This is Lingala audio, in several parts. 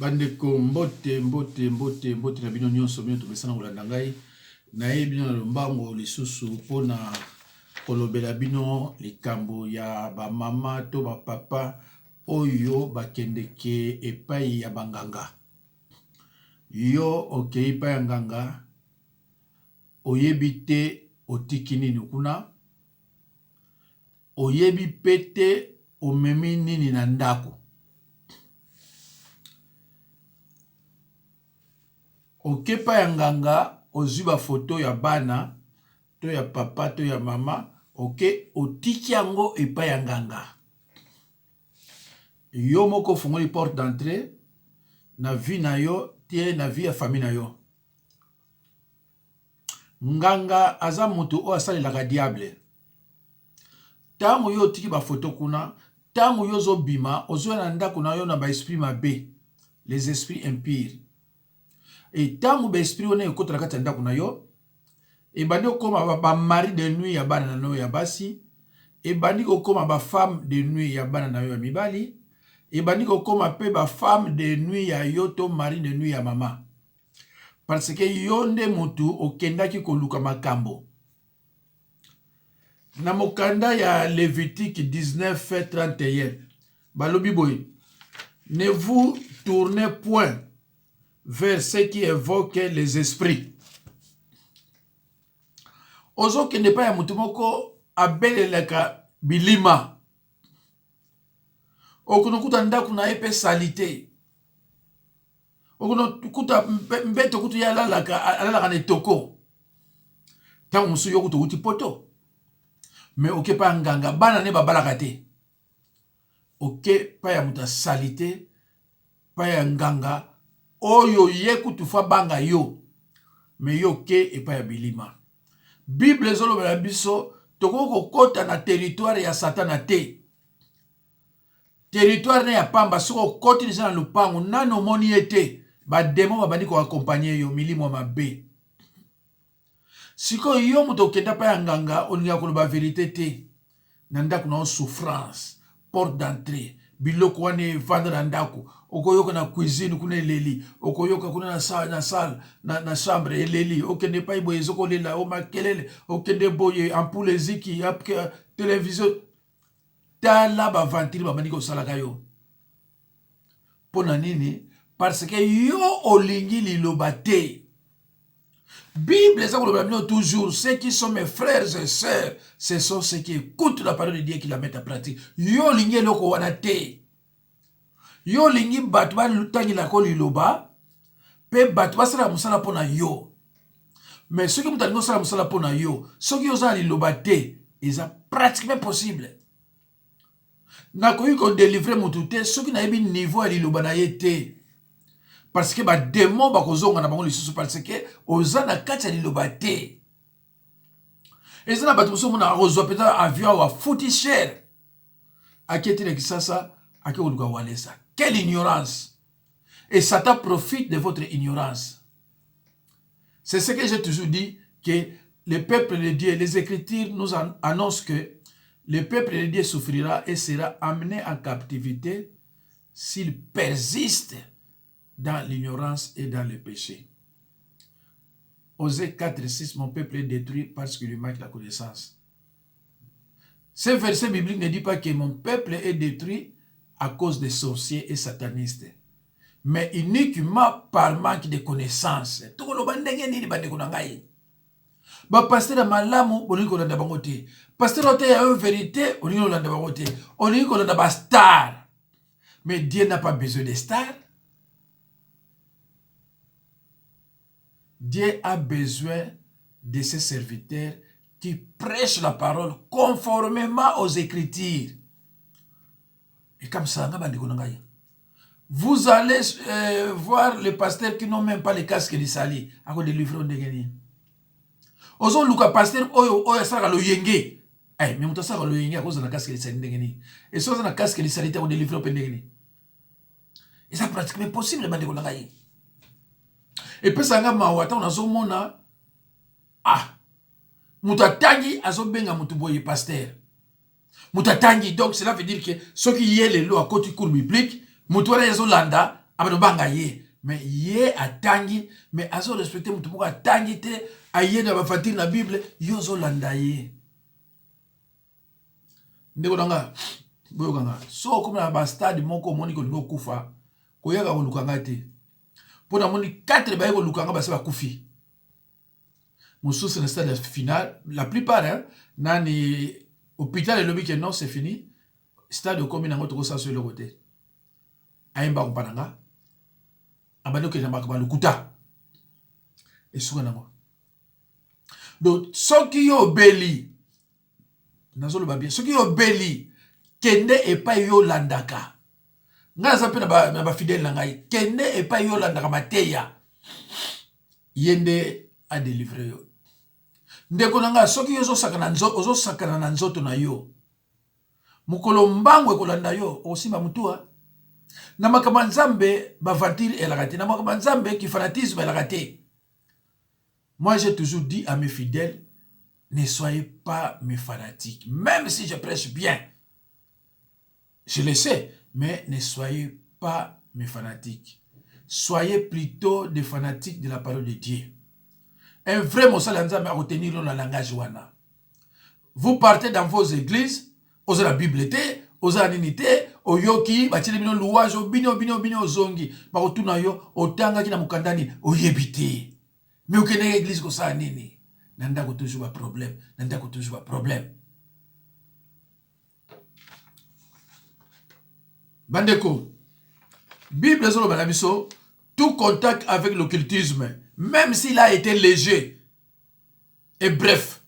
Bandeko mbote na bino nyonso bino topesana kolanda ngai nayebi bino na lombango lisusu mpona kolobela bino likambo ya bamama to bapapa oyo bakendeke epai ya banganga. Yo okei epai ya nganga oyebi te otiki nini kuna, oyebi pete omemi nini na ndako. Okepa ya nganga ozwi ba foto ya bana to ya papa to ya mama, otiki yango epai ya nganga. Yo moko fungoli porte d'entrée na vie na yo tie na vie ya famille na yo. Nganga aza mutu o asalelaka diable. Tango yo otiki ba foto kuna, tango yo zo bima ozwa na ndako na yo na ba esprit mabe, les esprits impurs. Et tango ba esprit wana ekota na kati ya ndako na yo, ebandi okoma ba mari de nuit ya bana na yo ya basi, ebandi okoma ba femme de nuit ya bana na yo ya mibali, ebandi okoma pe ba femme de nuit ya yo to mari de nuit ya mama. Parce que yo nde mutu okendaki koluka makambo. Na mokanda ya Lévitique 19:31, balobi boy, ne vous tournez point vers ce qui évoque les esprits. Ozo kende pa ya mutu moko abelelaka bilima. Okunukuta ndaku na epe salite. Okunukuta mbeto kutu ya alalaka netoko. Tango musu yo kutu uti poto. Mais oke pa nganga bana ne babalaka te. Oke pa ya muta salite, pa ya nganga oyo ye kutu fa banga yo. Mais yo ke epa ya bilima. Bible zolo la biso toko kota na territoire ya Satana te. Territoire ne ya pamba soko koti ni sana lupango nano moni ete ba démon babandi ko accompagner yo milimo mabe. Siko yo muto kenda pa ya nganga oninga koloba vérité te. Nanda kuna souffrance, porte d'entrée, biloko wane vendre na ndako, okoyoka na cuisine kuna eleli, okoyoka kuna na salle, na chambre eleli, okende pa ibo ezoko lela, o makelele, okende boye ampoule ziki, télévision, tala ba ventile ba maniko salaka yo. Pona nini? Parce que yo olingi liloba te. Bible ça vous toujours ceux qui sont mes frères et sœurs, ce sont ceux qui écoutent la parole de Dieu et qui la mettent en pratique. Yo lingi loko wana te. Yo lingi batwa lutangi la ko liloba, pe batwa sala musala pona yo. Mais ceux qui mutango sala musala pona yo, ceux qui osent liloba te, ils ont pratiquement possible. Na ko yiko délivrer mutute, ceux qui n'aient pas niveau à liloba na yete. Parce que ba démon ba kozonga na bango lisusu parce que ozana kati ya liloba te. Ezana batu muso mona rozwa peta avion wa futi cher. Akete na kisasa ake oluka walesa. Quelle ignorance! Et Satan profite de votre ignorance. C'est ce que j'ai toujours dit, que le peuple de Dieu, les Écritures nous annoncent que le peuple de Dieu souffrira et sera amené en captivité s'il persiste dans l'ignorance et dans le péché. Osée 4:6, mon peuple est détruit parce qu'il lui manque la connaissance. Ce verset biblique ne dit pas que mon peuple est détruit à cause des sorciers et satanistes, mais uniquement par manque de connaissance. Tout le monde n'est pas de ba pasteur malamu on ko landa bango te. Pasteur ote ya vérité on ko landa bango te. On ko landa ba star. Mais Dieu n'a pas besoin de stars. Dieu a besoin de ses serviteurs qui prêchent la parole conformément aux Écritures. Et comme ça, vous allez voir les pasteurs qui n'ont même pas les casques de sali. À cause des livres de gagner. Ozo luka pasteur oyo sara lo yenge. Eh, mais muta sara lo yenge à cause de la casque de sali de gagner. Et so na casque de sali ta on des livres de gagner. Et ça pratiquement possible de gagner. Et puis ça nga mawata on azo mona mutatangi azo benga mutu boye pasteur. Mutatangi donc cela veut dire que ceux qui y est les lois à côté cours biblique mutu wala azo landa abano banga ye mais ye atangi mais azo respecter mutu moko atangi te aye na bafatiri na Bible yo zo landa ye ndeko nanga boyo kanga so comme na ba stade moko moni ko lingo kufa ko yaka ko lukanga te pona moni 4 ba ko lukanga ba se ba kufi mosusu na stade final la plupart hein nani hôpital le week-end non c'est fini stade comme nango to ko sa sur le côté ayemba ko pananga abano ke na ba lukuta esuka nango donc soki yo beli nazolo ba bien soki yo beli kende epai yo landaka nga za pe na ba fidèle na ngai kende epai yo landaka mateya yende a délivrer yo ndeko na nga soki yo ozo sakana na nzoto na yo mukolo mbango ekolanda yo osimba mutua na makambo nzambe bavantire elakate na makambo nzambe ki fanatisme elakate. Moi j'ai toujours dit à mes fidèles, ne soyez pas mes fanatiques même si je prêche bien, je le sais, mais ne soyez pas mes fanatiques, soyez plutôt des fanatiques de la parole de Dieu. Un vrai mosala nzambe a retenir dans le langage wana. Vous partez dans vos églises, osez la Bible te, osez la ninité, oyoki, batile bino louage, bino zongi, bakotuna yo, otanga ki na mukandani, oyebite. Mais au Kenya église ko sa nini, nanda ko toujours un problème, nanda ko toujours un problème. Bandeko, Bible sur le balabiso, tout contact avec l'occultisme, même s'il a été léger et bref,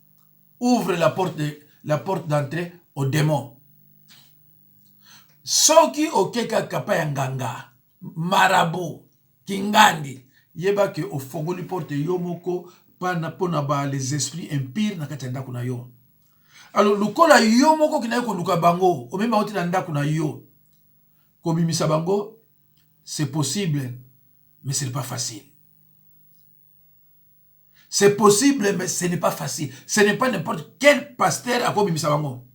ouvre la porte d'entrée aux démons. Soki okeka kapa nganga, marabout, kingandi, yeba ke ofongoli porte yomoko pana pona ba les esprits impurs na kati ndako na yo. Alors lukola yomoko kinaye ko luka bango, o même oti na ndako na yo. Ko bimisa bango, c'est possible, mais ce n'est pas facile. C'est possible, mais ce n'est pas facile. Ce n'est pas n'importe quel pasteur à quoi bimisa bango.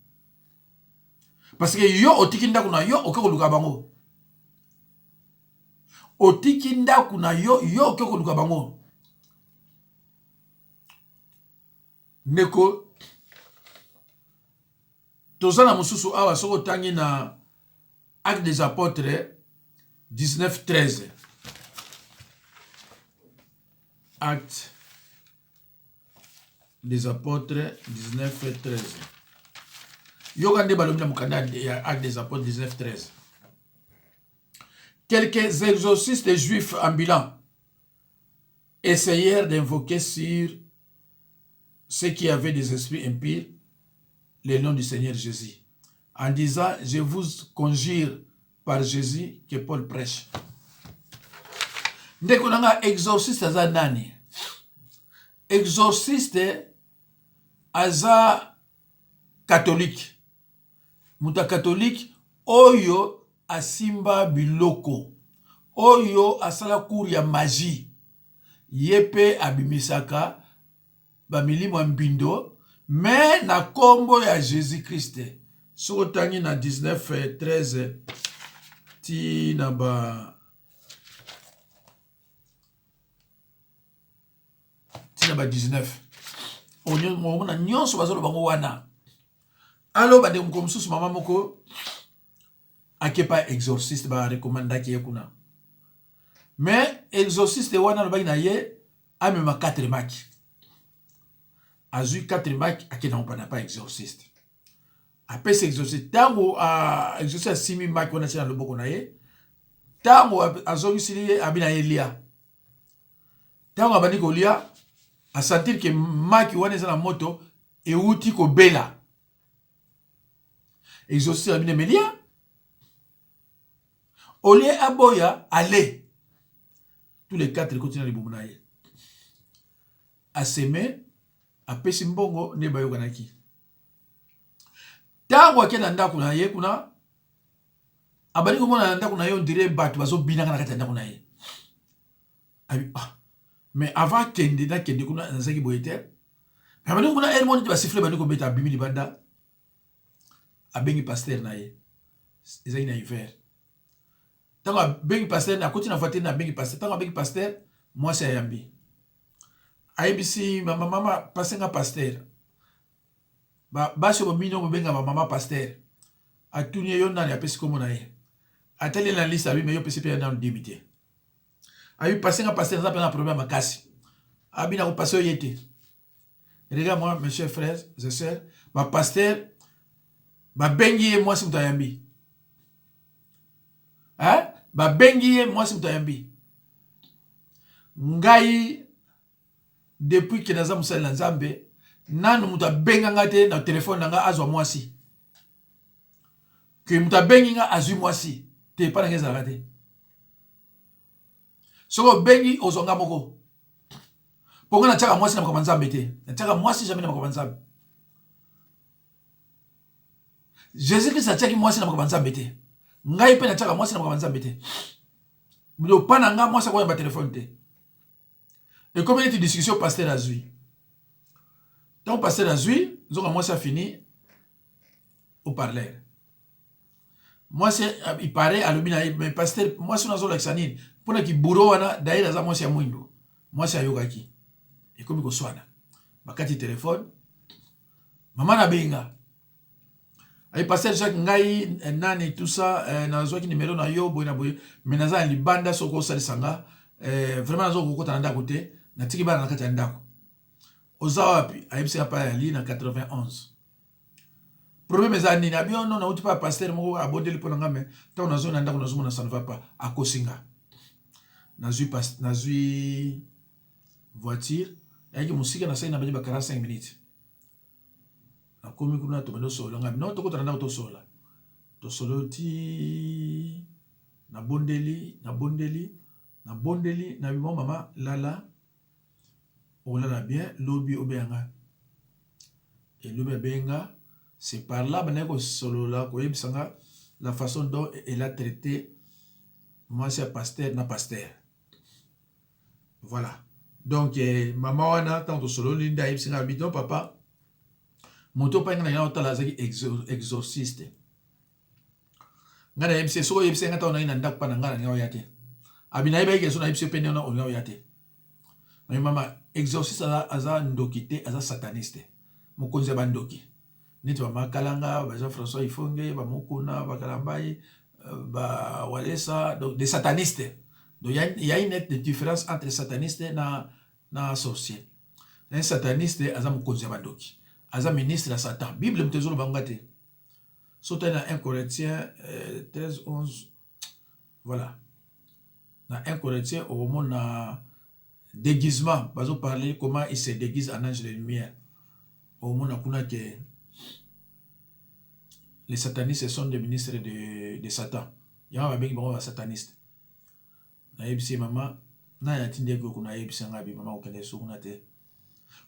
Parce que yo otiki ndako na yo okeko luka bango. Otiki ndako na yo yo okeko luka bango. Neko tozana mususu awa soko tangi na Actes des Apôtres 19-13. Actes des Apôtres 19-13. Yogande balomina mukanda Actes des Apôtres 19-13. Quelques exorcistes juifs ambulants essayèrent d'invoquer sur ceux qui avaient des esprits impurs le nom du Seigneur Jésus, en disant, je vous conjure par Jésus que Paul prêche. Ndeko nanga exorciste aza nani? Exorciste aza catholique. Muta catholique oyo asimba biloko. Oyo asala cour ya magie. Yepe abimisaka ba milimo mbindo mais na kombo ya Jésus Christ. Soko tangi na 19-13 ti na ba ti na ba 19 onyo na nyonso bazolo bango wana. Alo ba de mkomsusu mama moko akepa exorciste ba recommanda ki kuna. Mais exorciste wana lo ba na ye amema 4 maki. Azui 4 maki akena on pas exorciste. Après cet exorciste, tango a exorciste simi maki wana sina loboko na ye. Tango azongi sili abina Elia. Tango abani ko lia a sentir que maki wana eza na moto e uti ko bela. Exorciste abina Melia. Olie aboya aller. Tous les 4 continuent de boumona ye. A semer a pesi mbongo ne bayo kanaki. Tango akena ndako na ye kuna abali ko mona ndako na yo ndire batu bazo binanga na kati ndako na ye. Abi mais avant kende na kende kuna nzaki boyete. Abali ko mona el monde ba siffler bani ko beta bimi di banda. Abengi pasteur na ye. Ezaki na hiver. Tanga bengi pasteur na koti na voiture na bengi pasteur. Tanga bengi pasteur, moi c'est ayambi. Aibisi mama pasenga pasteur. Baso bo mino mo benga mama pasteur. Atuni yo nani apesi komo na ye. Ateli na liste abi me yo pesi pe na limité. Abi pasenga pasteur ça na problème makasi. Abi na ko passer yete. Regarde moi mes chers frères et sœurs, ma pasteur ba bengi moi si mutayambi. Hein? Ba bengi moi si mutayambi. Ngai depuis que naza musala na Nzambe nanu muta benga ngate na téléphone nanga azwa mwasi. Que muta bengi nga azwi mwasi. Te pa ngeza ngate. Soko bengi ozonga moko. Ponga na chaka mwasi na makoma Nzambe te. Na chaka mwasi jamais na makoma Nzambe. Jésus Christ a chaki mwasi na makoma Nzambe te. Ngai pe na chaka mwasi na makoma Nzambe te. Mudo pa na nga mwasi ko ba téléphone te. Et comme il y a une discussion pasteur azui. Donc pasteur azui, nous avons mwasi a fini au parleur. Moi c'est il paraît à l'obina mais pasteur moi c'est nazo l'exanine pour na ki bourreau wana d'ailleurs za moi c'est mwindo. Moi c'est ayokaki. Et comme ko swana. Bakati téléphone. Maman na benga. Ay pasteur Jacques ngai nani tout ça nazo ki numéro na yo boy mais naza libanda soko sali sanga vraiment nazo ko kota ndako te na tiki bana na kati ya ndako. Ozawapi ayebisi pa ali na 91. Problème est nini abio non na uti pa pasteur moko abondeli pona ngame ta na zone ndako na zone ça ne va pas à kosinga. Nazui voiture yaki musika na sai na ba 45 minutes. Na komi kuna to bendo solo ngame non to kota ndako to sola. To solo ti na bondeli na bimo mama lala on l'a bien lobi obenga. Et lobi benga. C'est par là que solo là la façon dont elle a traité moi c'est pasteur na pasteur. Voilà. Donc maman wana tant solo linda ibsinga bidon papa moto pa ngana na tala zaki exorciste. Ngana ibse so ibse ngata ona ina ndak pa ngana ngawa yate. Abina iba ke so na ibse pende ona ngawa yate. Na mama exorciste aza ndokite aza sataniste. Mokonzi bandoki. Nito ba makalanga ba Jean François Ifonge ba mokuna ba kalambai ba walesa donc des satanistes. Donc il y a une nette différence entre sataniste na sorcier. Un sataniste aza mokonzi bandoki. Aza ministre de Satan. Bible mtezolo bangate. Sauter dans 1 Corinthiens 13 11 voilà. Dans 1 Corinthiens au moment na déguisement, bazo parler comment il se déguise en ange de lumière. Au moment na kuna que les satanistes sont des ministres de Satan. Il y a un bon sataniste.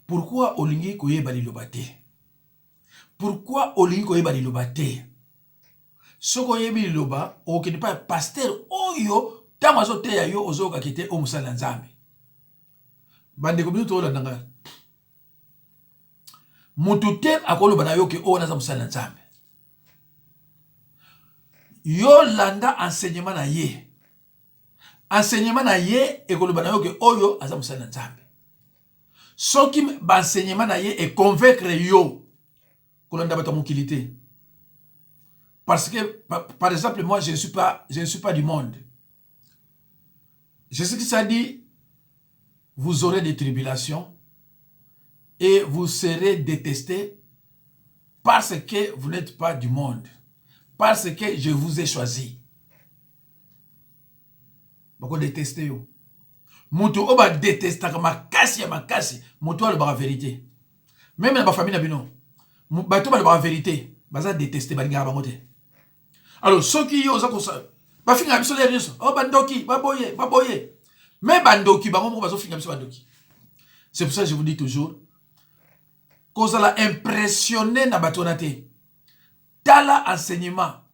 Pourquoi olingi koye bali lobate? Pourquoi olingi koye bali lobate? Soko yebi loba o ke pas pasteur oyo tamazo te ya yo ozoka kite o musala nzambe. Bande ko bitu ola ndanga. Mutu te akolo bana yo ke o na za musala nzambe. Yo landa enseignement na ye. Enseignement na ye ekoloba na yo ke oyo aza musala nzambe. Soki ba enseignement na ye et convaincre yo kolanda bato mokilité. Parce que par exemple moi je ne suis pas du monde. Je sais que ça dit vous aurez des tribulations et vous serez détestés parce que vous n'êtes pas du monde. Parce que je vous ai choisi. Bako détester yo. Mutu oba détesta makasi ya makasi. Mutu a la vérité. Même dans ma famille na bino. Bato ba la vérité. Baza détester balinga bangote. Alors ceux qui yo za ko sa ba finga biso le nyonso. Oh bandoki, baboye. Mais bandoki bango mo bazo finga biso bandoki. C'est pour ça que je vous dis toujours qu'on a impressionné na bato na te. Tala enseignement.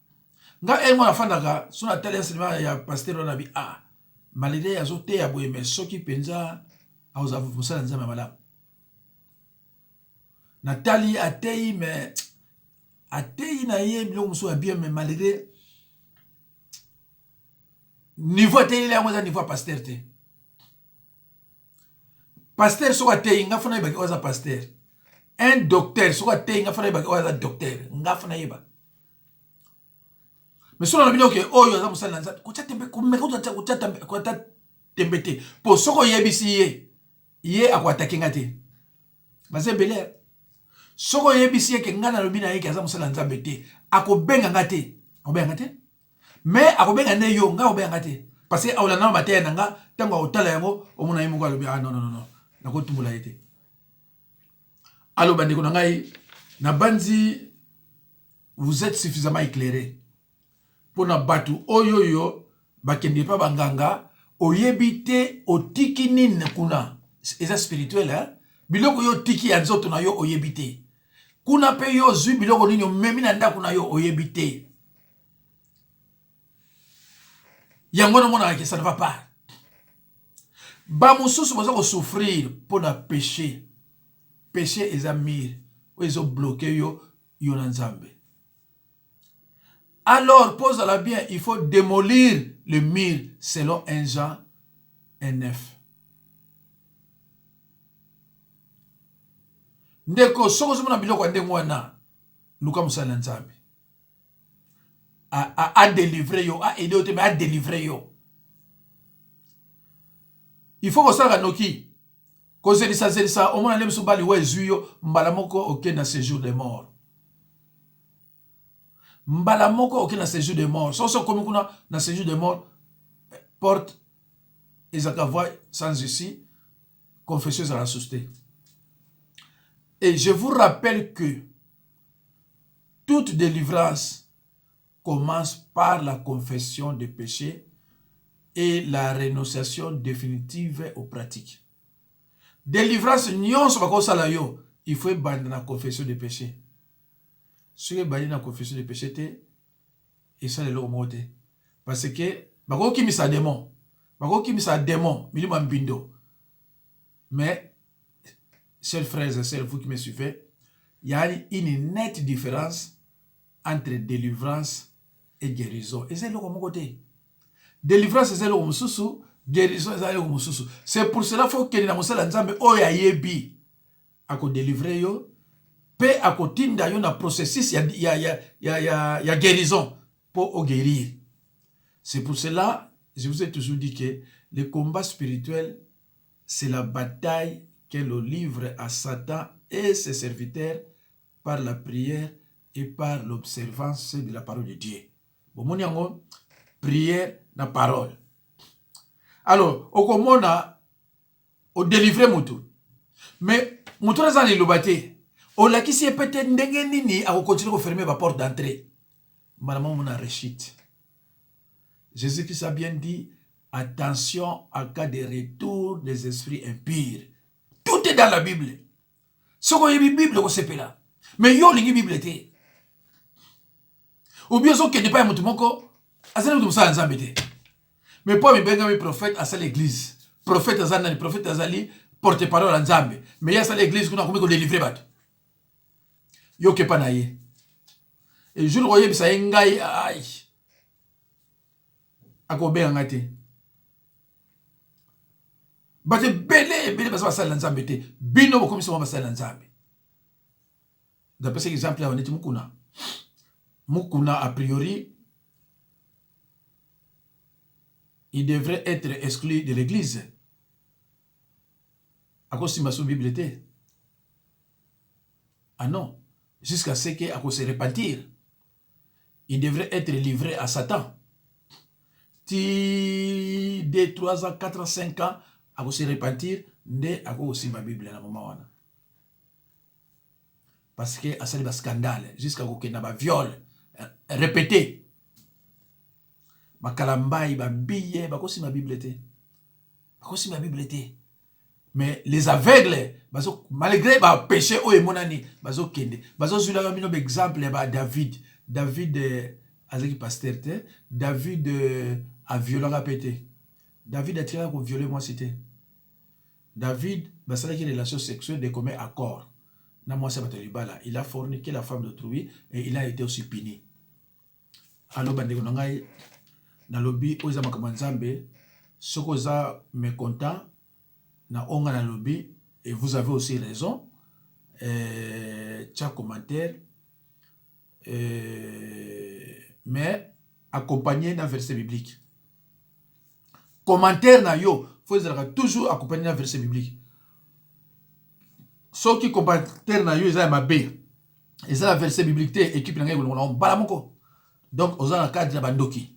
Nga elmo na fandaka sona tala enseignement ya pasteur na bi malgré ya zote ya boye mais soki penza auza musala nzama malamu. Nathalie atei mais atei na ye bilo muso ya bien mais malgré niveau te il est niveau pasteur te. Pasteur soit te inga fana yeba oza pasteur. Un docteur soit te inga fana yeba oza docteur. Nga fana yeba. Mais sur la vidéo que oh yo za musala nza ko chatembe ko me ko chatembe ko chatembe te. Po soko yebisi ye akwatake ngate. Baze belair. Soko yebisi ye ke ngana lobina ye ke za musala nza bete. Akobenga ngate. Obenga ngate. Mais akobenga ne yo nga obenga ngate. Parce que awla na mataya nanga tango otala yango omona yimo kwa lobi ah non non non. Nakotumula été. Alors, bandeko na ngai, na banzi, vous êtes suffisamment éclairé. Pour na batu oyoyo, bakende pa banganga, oyebite otiki nini kuna. C'est spirituel, hein? Biloko yo tiki ya nzoto na yo oyebite. Kuna pe yo zui biloko nini memi na ndako na yo oyebite. Yango na mona que ça ne va pas. Ba mususu boza ko souffrir pour na péché. Péché est amir. Ou ils ont bloqué yo na nzambe. Alors, pose-la bien, il faut démolir le mur selon 1 Jean 1:9. Ndeko soko zomona biloko ndenge wana luka musala nzambe. A délivrer yo, a aider yo te mais a délivrer yo. Il faut que ça noki. Cause ça, au moins, les soubali ouais zuyo, mbalamoko ok na séjour des morts. Mbalamoko ok na séjour des morts. Sans comme kuna na séjour des morts, porte Isaac voix sans ici, confession à la société. Et je vous rappelle que toute délivrance commence par la confession des péchés et la renonciation définitive aux pratiques. Délivrance, il faut bandir la confession des péchés. Si vous bandez la confession des péchés, et ça, c'est le mot. Parce que, bako qui mis démon, bako qui mis démon, milima mbindo. Mais, chers frères et sœurs, vous qui me suivez, il y a une nette différence entre délivrance et guérison. Et c'est le mot côté. Délivrance c'est le mususu, guérison c'est le mususu. C'est pour cela faut que na musala nzambe oya yebi ako délivrer yo pe ako tinda yo na processus ya guérison pour guérir. C'est pour cela je vous ai toujours dit que le combat spirituel c'est la bataille que l'on livre à Satan et ses serviteurs par la prière et par l'observance de la parole de Dieu. Bon mon yango prière na parole. Alors, au komona, au délivrer mutu. Mais, mutu na zani lubate. O la kisi peut-être ndenge nini a continuer à fermer la porte d'entrée. Madame mona rechite. Jésus-Christ a bien dit, attention en cas de retour des esprits impurs. Tout est dans la Bible. Ce qu'on y a Bible, on sait pas là. Mais yo lingi Bible te. Ou bien ce qui n'est pas mutu moko, azali mutu musala nzambe te. Mais pour mes prophètes à l'église. Prophète Azanani, prophète Azali, porte-parole à Nzambe. Mais il y a ça l'église qu'on a commis qu'on délivrer bat. Yo ke pa na ye. Et je le voyais, ça engaye, aïe. Akobe angate. Bate belé, parce que ça l'Nzambe te. Bino comme ça va ça l'Nzambe. D'après cet exemple-là, on est Mukuna. Mukuna, a priori, il devrait être exclu de l'église. À cause de ma Bible était. Ah non. Jusqu'à ce qu'il se repentir. Il devrait être livré à Satan. 2, 3 ans, 4 ans, 5 ans, à se repentir, à cause de ma Bible à moment. Parce que ça c'est un scandale. Jusqu'à ce qu'il y ait un viol répété. Ma kalambai, ma billet, ma kosi ma Bible était. Ma kosi ma Bible était. Mais les aveugles, malgré ma péché, oh et mon année, bazo kende. Bazo zula un exemple, David. David, azeki pasteur, David a violé la pété. David a tiré pour violer moi c'était. David, ça qui une relation sexuelle de commun accord. Na moi c'est pas il a forniqué la femme d'autrui et il a été aussi puni. Alors bandeko nangai na lobby oza makambo nzambe soko oza mécontent na onga na lobby et vous avez aussi raison tcha commentaire mais accompagné d'un verset biblique. Commentaire na yo, faut toujours accompagné d'un verset biblique. Ce qui commentaire na yo, ils ont ma B. Ils ont un verset biblique, équipe n'a pas balamoko. Donc, aux un cadre de bandoki.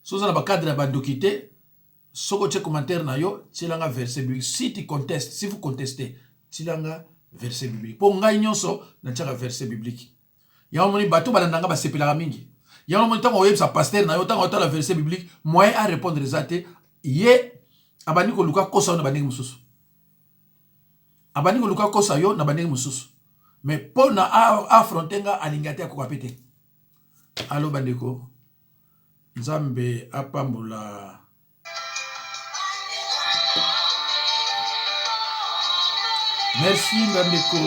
Si vous avez un cadre de bandoki, ce que tu commentaire na yo, tu as un verset biblique. Si tu contestes, si vous contestez, tu as un verset biblique. Pour nga nyonso, na tu as un verset biblique. Il y a un moment bateau balandanga ba sepela mingi. Il y a un moment où il y a un pasteur, na yotan autant le verset biblique, moyen à répondre les athées, yé abani ko luka kosa na banigi mususu. Abani ko luka kosa yo na banigi mususu. Mais pour na affronter nga alingate ko kapete. Allo bandeko. Nzambe apambola. Merci bandeko.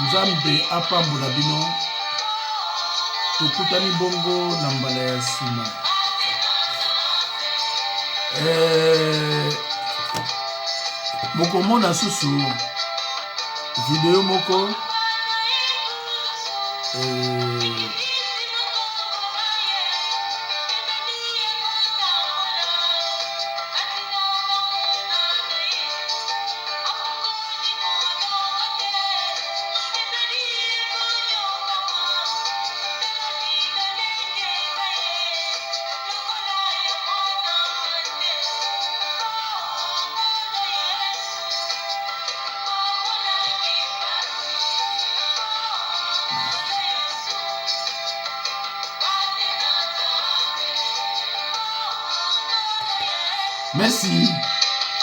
Nzambe apambola bino. Tukutani bongo na mbala ya sima. Mokomona susu video moko merci.